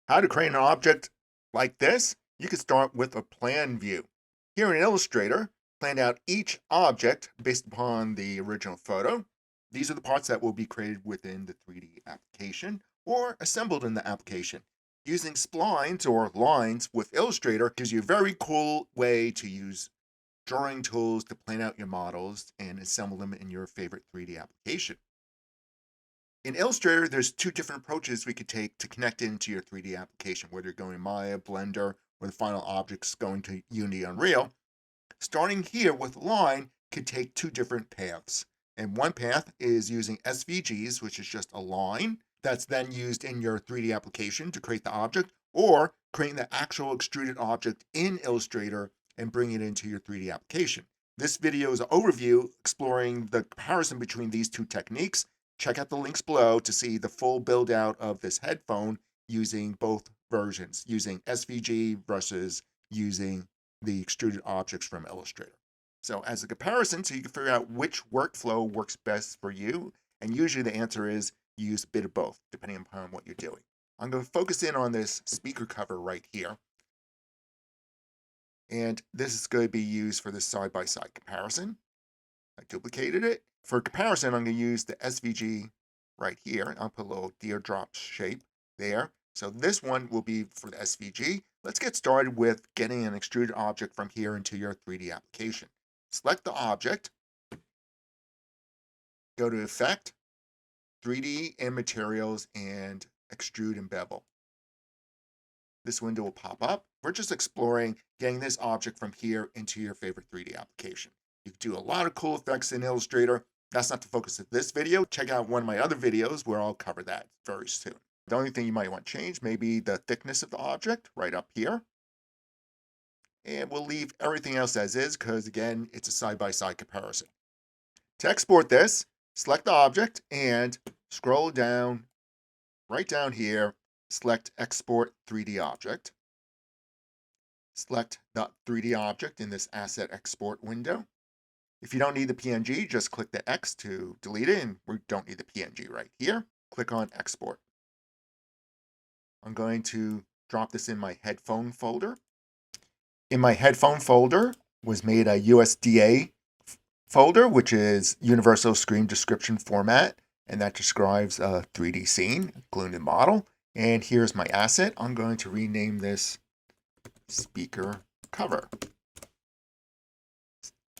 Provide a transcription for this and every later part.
How to create an object like this? You can start with a plan view. Here in Illustrator, plan out each object based upon the original photo. These are the parts that will be created within the 3D application or assembled in the application. Using splines or lines with Illustrator gives you a very cool way to use drawing tools to plan out your models and assemble them in your favorite 3D application. In Illustrator, there's two different approaches we could take to connect into your 3D application, whether you're going to Maya, Blender, or the final object's going to Unity, Unreal. Starting here with a line could take two different paths. And one path is using SVGs, which is just a line that's then used in your 3D application to create the object, or creating the actual extruded object in Illustrator and bring it into your 3D application. This video is an overview exploring the comparison between these two techniques. Check out the links below to see the full build out of this headphone using both versions, using SVG versus using the extruded objects from Illustrator. So as a comparison, so you can figure out which workflow works best for you. And usually the answer is you use a bit of both, depending upon what you're doing. I'm going to focus in on this speaker cover right here. And this is going to be used for the side-by-side comparison. I duplicated it. For comparison, I'm going to use the SVG right here. I'll put a little teardrop shape there. So this one will be for the SVG. Let's get started with getting an extruded object from here into your 3D application. Select the object, go to Effect, 3D and Materials, and Extrude and Bevel. This window will pop up. We're just exploring getting this object from here into your favorite 3D application. You can do a lot of cool effects in Illustrator. That's not the focus of this video. Check out one of my other videos where I'll cover that very soon. The only thing you might want to change may be the thickness of the object right up here. And we'll leave everything else as is because, again, it's a side-by-side comparison. To export this, select the object and scroll down, right down here, select Export 3D Object. Select the 3D object in this Asset Export window. If you don't need the PNG, just click the X to delete it, and we don't need the PNG right here. Click on Export. I'm going to drop this in my headphone folder. In my headphone folder was made a USDA folder, which is Universal Screen Description Format, and that describes a 3D scene, glued-in model. And here's my asset. I'm going to rename this speaker cover.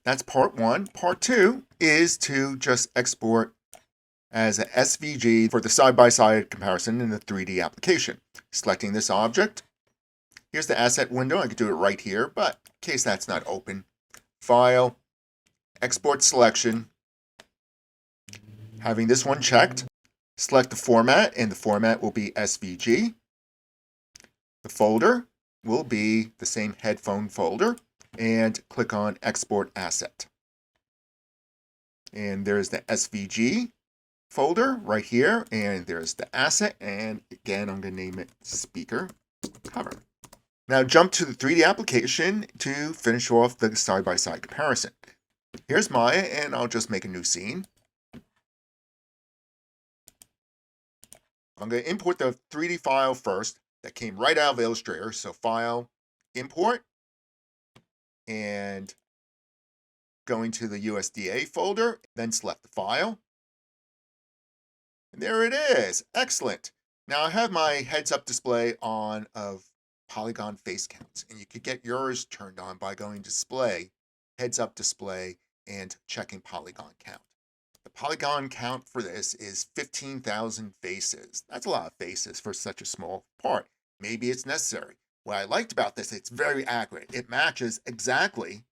That's part one. Part two is to just export as an SVG for the side-by-side comparison in the 3D application. Selecting this object. Here's the asset window. I could do it right here, but in case that's not open, File, Export Selection. Having this one checked, select the format, and the format will be SVG. The folder will be the same headphone folder, and click on Export Asset. And there's the SVG folder right here, and there's the asset, and again, I'm going to name it Speaker Cover. Now jump to the 3D application to finish off the side-by-side comparison. Here's Maya, and I'll just make a new scene. I'm going to import the 3D file first that came right out of Illustrator. So File, Import, and going to the USDA folder, then select the file. And there it is. Excellent. Now I have my heads-up display on of polygon face counts, and you could get yours turned on by going Display, Heads-up Display, and checking polygon count. The polygon count for this is 15,000 faces. That's a lot of faces for such a small part. Maybe it's necessary. What I liked about this, it's very accurate. It matches exactly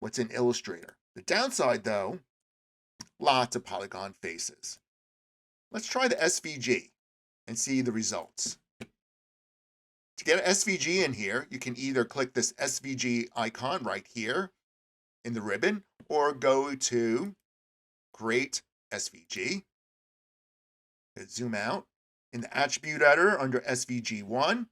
what's in Illustrator. The downside, though, lots of polygon faces. Let's try the SVG and see the results. To get an SVG in here, you can either click this SVG icon right here in the ribbon, or go to Create SVG. Zoom out. In the attribute editor under SVG1,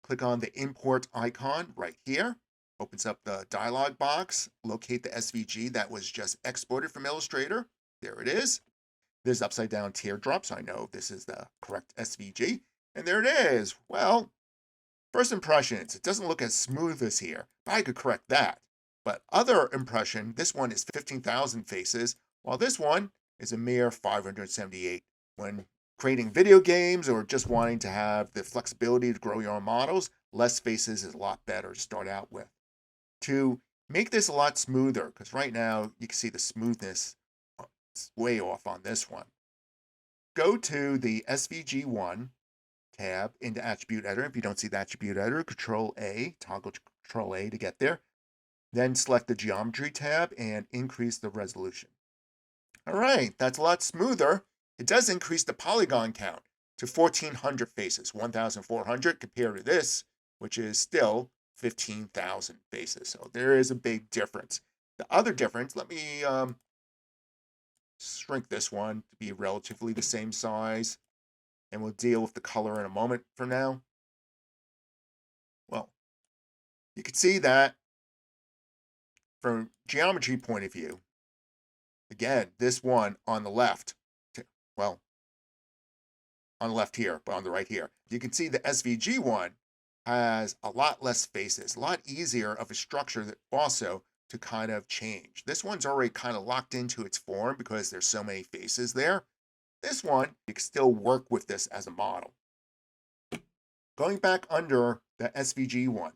click on the import icon right here. Opens up the dialog box. Locate the SVG that was just exported from Illustrator. There it is. There's upside down teardrops. I know this is the correct SVG. And there it is. Well, First impressions, it doesn't look as smooth as here, but I could correct that. But other impression, this one is 15,000 faces, while this one is a mere 578. When creating video games or just wanting to have the flexibility to grow your own models, less faces is a lot better to start out with. To make this a lot smoother, because right now you can see the smoothness is way off on this one. Go to the SVG1 tab into Attribute Editor. If you don't see the Attribute Editor, Control-A, toggle Control-A to get there. Then select the Geometry tab and increase the resolution. All right, that's a lot smoother. It does increase the polygon count to 1,400 faces, 1,400 compared to this, which is still 15,000 faces. So there is a big difference. The other difference, let me shrink this one to be relatively the same size, and we'll deal with the color in a moment for now. Well, you can see that from geometry point of view, again, this one on the left, well, on the left here, but on the right here, you can see the SVG one has a lot less faces, a lot easier of a structure that also to kind of change. This one's already kind of locked into its form because there's so many faces there. This one, you can still work with this as a model. Going back under the SVG one,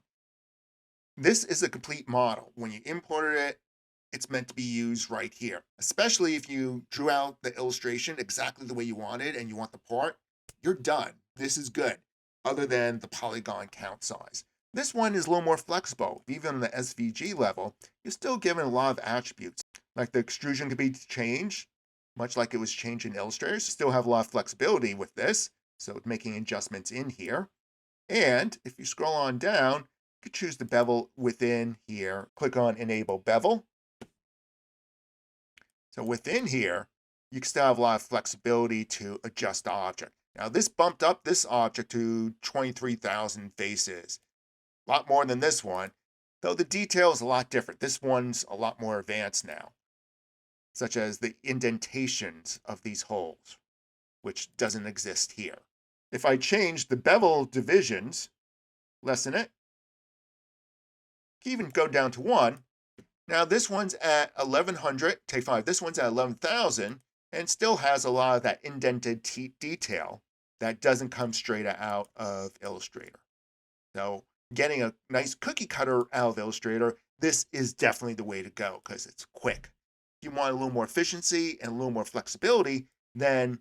this is a complete model. When you imported it, it's meant to be used right here, especially if you drew out the illustration exactly the way you wanted and you want the part, you're done. This is good, other than the polygon count size. This one is a little more flexible. Even on the SVG level, you're still given a lot of attributes. Like the extrusion can be changed, much like it was changed in Illustrator. You still have a lot of flexibility with this, so making adjustments in here. And if you scroll on down, you can choose the bevel within here. Click on Enable Bevel. So within here, you can still have a lot of flexibility to adjust the object. Now this bumped up this object to 23,000 faces. A lot more than this one, though the detail is a lot different. This one's a lot more advanced now, such as the indentations of these holes, which doesn't exist here. If I change the bevel divisions, lessen it, even go down to 1. Now this one's at 1,100, take 5, this one's at 11,000, and still has a lot of that indented detail that doesn't come straight out of Illustrator. So getting a nice cookie cutter out of Illustrator, this is definitely the way to go because it's quick. If you want a little more efficiency and a little more flexibility, then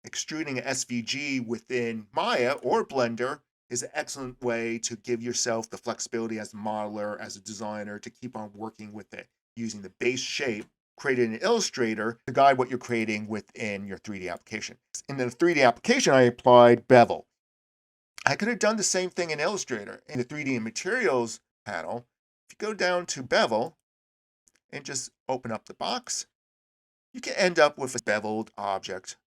extruding an SVG within Maya or Blender is an excellent way to give yourself the flexibility as a modeler, as a designer, to keep on working with it using the base shape created in Illustrator to guide what you're creating within your 3D application. In the 3D application, I applied bevel. I could have done the same thing in Illustrator. In the 3D and materials panel, if you go down to bevel and just open up the box, you can end up with a beveled object.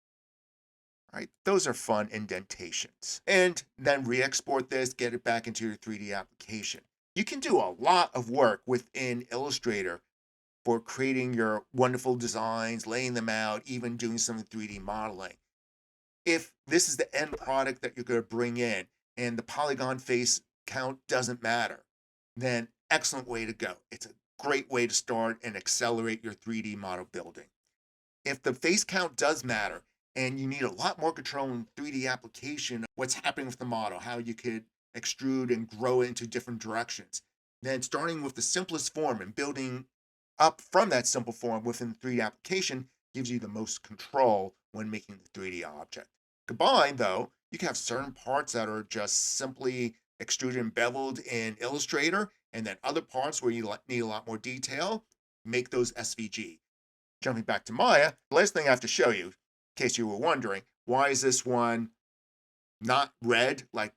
Right? Those are fun indentations. And then re-export this, get it back into your 3D application. You can do a lot of work within Illustrator for creating your wonderful designs, laying them out, even doing some 3D modeling. If this is the end product that you're going to bring in and the polygon face count doesn't matter, then excellent way to go. It's a great way to start and accelerate your 3D model building. If the face count does matter and you need a lot more control in 3D application, what's happening with the model, how you could extrude and grow it into different directions, then starting with the simplest form and building up from that simple form within the 3D application gives you the most control when making the 3D object. Combined, though, you can have certain parts that are just simply extruded and beveled in Illustrator, and then other parts where you need a lot more detail, make those SVG. Jumping back to Maya, the last thing I have to show you, in case you were wondering, why is this one not red like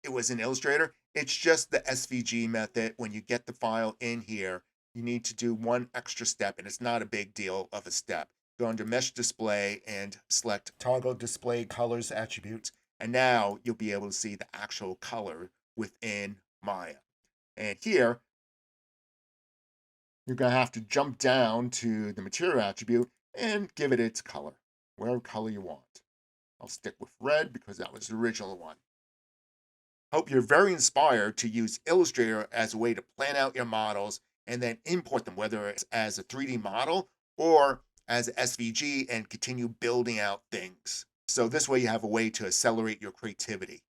it was in Illustrator? It's just the SVG method. When you get the file in here, you need to do one extra step, and it's not a big deal of a step. Go under Mesh Display and select Toggle Display Colors Attributes, and now you'll be able to see the actual color within Maya. And here, you're going to have to jump down to the Material attribute and give it its color, whatever color you want. I'll stick with red because that was the original one. Hope you're very inspired to use Illustrator as a way to plan out your models and then import them, whether it's as a 3D model or as an SVG, and continue building out things. So this way you have a way to accelerate your creativity.